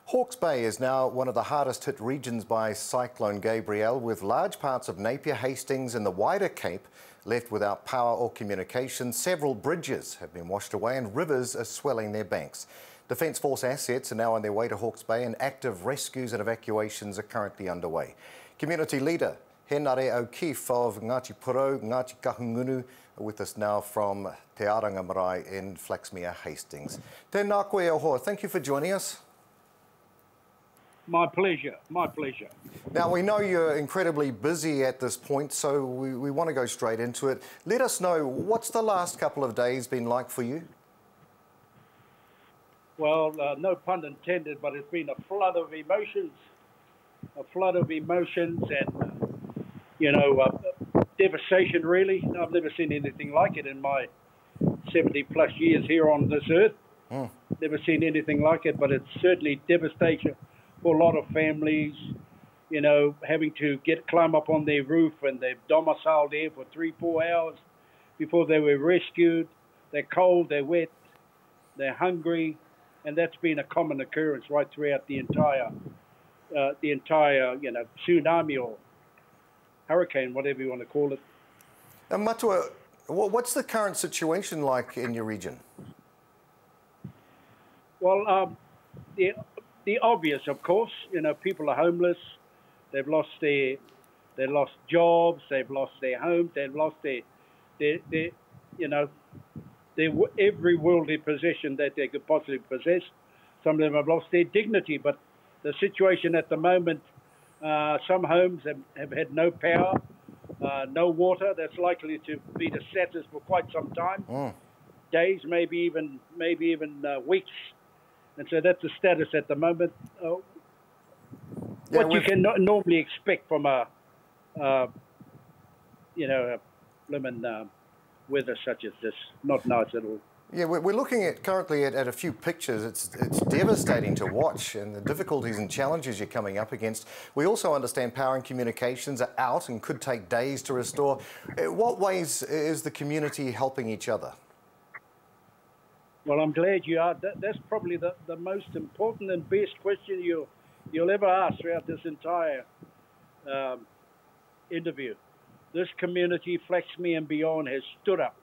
Hawke's Bay is now one of the hardest hit regions by Cyclone Gabrielle, with large parts of Napier, Hastings and the wider Cape left without power or communication. Several bridges have been washed away and rivers are swelling their banks. Defence Force assets are now on their way to Hawke's Bay and active rescues and evacuations are currently underway. Community leader Henare O'Keefe of Ngāti Porou, Ngāti Kahungunu are with us now from Te Arangamara in Flaxmere, Hastings. Tēnā koe ao hoa. Thank you for joining us. My pleasure, my pleasure. Now, we know you're incredibly busy at this point, so we want to go straight into it. Let us know, what's the last couple of days been like for you? Well, no pun intended, but it's been a flood of emotions and, devastation, really. I've never seen anything like it in my 70-plus years here on this earth. Never seen anything like it, but it's certainly devastation for a lot of families, having to climb up on their roof, and they've domiciled there for 3-4 hours before they were rescued. They're cold, they're wet, they're hungry, and that's been a common occurrence right throughout the entire tsunami or hurricane, whatever you want to call it. Matua, what's the current situation like in your region? Well, the obvious, of course, people are homeless. They've lost jobs. They've lost their homes. They've lost their every worldly possession that they could possibly possess. Some of them have lost their dignity. But the situation at the moment, some homes have had no power, no water. That's likely to be the status for quite some time. Days, maybe even weeks. And so that's the status at the moment. What you can normally expect from a lemon weather such as this. Not nice at all. Yeah, we're looking currently at a few pictures. It's devastating to watch, and the difficulties and challenges you're coming up against. We also understand power and communications are out and could take days to restore. What ways is the community helping each other? Well, I'm glad you are. That's probably the most important and best question you'll ever ask throughout this entire interview. This community, Flaxmere and beyond, has stood up.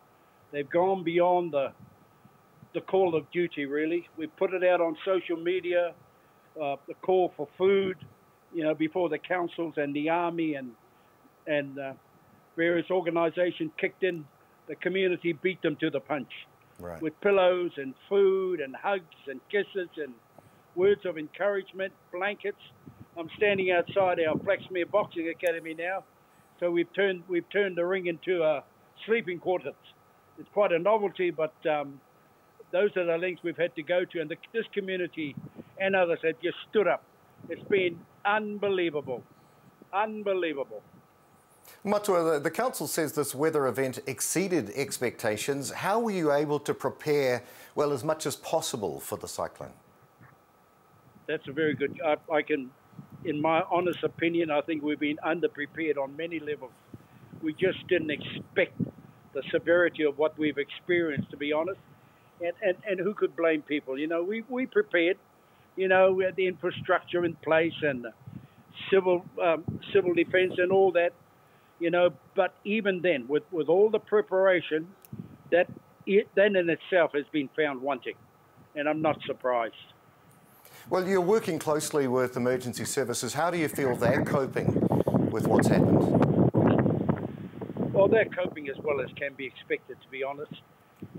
They've gone beyond the call of duty, really. We put it out on social media, the call for food, before the councils and the army and various organisations kicked in. The community beat them to the punch. Right. With pillows and food and hugs and kisses and words of encouragement, blankets. I'm standing outside our Flaxmere Boxing Academy now, so we've turned the ring into sleeping quarters. It's quite a novelty, but those are the lengths we've had to go to, and this community and others have just stood up. It's been unbelievable, unbelievable. Matua, the council says this weather event exceeded expectations. How were you able to prepare, well, as much as possible for the cyclone? That's a very good... I can, in my honest opinion, I think we've been underprepared on many levels. We just didn't expect the severity of what we've experienced, to be honest. And who could blame people? We prepared. We had the infrastructure in place and civil defence and all that. But even then, with all the preparation, that in itself has been found wanting, and I'm not surprised. Well, you're working closely with emergency services. How do you feel they're coping with what's happened? Well, they're coping as well as can be expected, to be honest.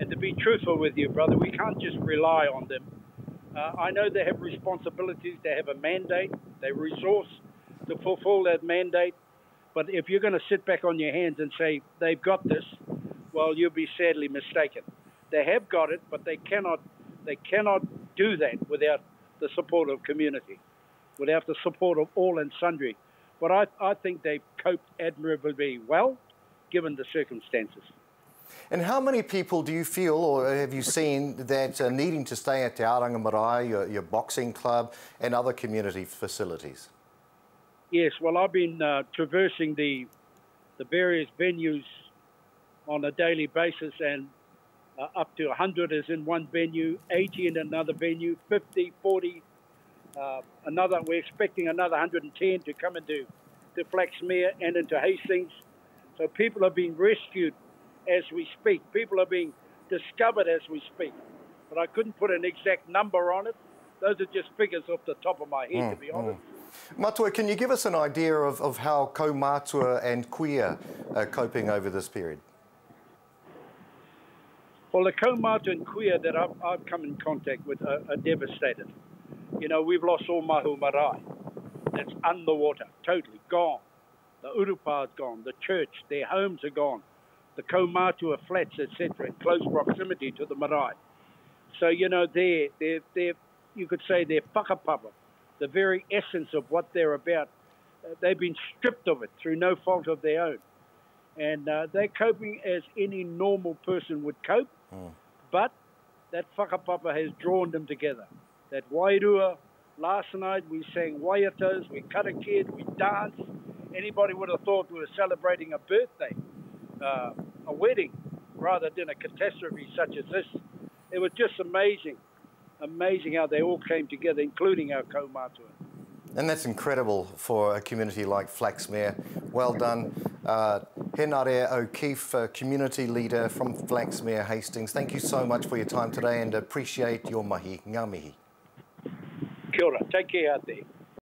And to be truthful with you, brother, we can't just rely on them. I know they have responsibilities. They have a mandate. They resource to fulfill that mandate. But if you're going to sit back on your hands and say they've got this, well, you'll be sadly mistaken. They have got it, but they cannot do that without the support of community, without the support of all and sundry. But I think they've coped admirably well, given the circumstances. And how many people do you feel, or have you seen, that are needing to stay at Te Arangamara, your boxing club, and other community facilities? Yes, well, I've been traversing the various venues on a daily basis, and up to 100 is in one venue, 80 in another venue, 50, 40, We're expecting another 110 to come into Flaxmere and into Hastings. So people are being rescued as we speak. People are being discovered as we speak. But I couldn't put an exact number on it. Those are just figures off the top of my head, to be honest. Matua, can you give us an idea of how komatua and kuia are coping over this period? Well, the komatua and kuia that I've come in contact with are devastated. You know, we've lost all mahu marae. That's underwater, totally gone. The urupa's gone, the church, their homes are gone. The komatua flats, etc., in close proximity to the marae. So, you know, they're you could say they're whakapapa, the very essence of what they're about. They've been stripped of it through no fault of their own. And they're coping as any normal person would cope, but that whakapapa has drawn them together. That wairua, last night we sang waiatas, we cut a kid, we danced. Anybody would have thought we were celebrating a birthday, a wedding, rather than a catastrophe such as this. It was just amazing how they all came together, including our komatua. And that's incredible for a community like Flaxmere. Well done. Henare O'Keefe, community leader from Flaxmere, Hastings. Thank you so much for your time today and appreciate your mahi. Ngā mihi. Kia ora. Take care out there.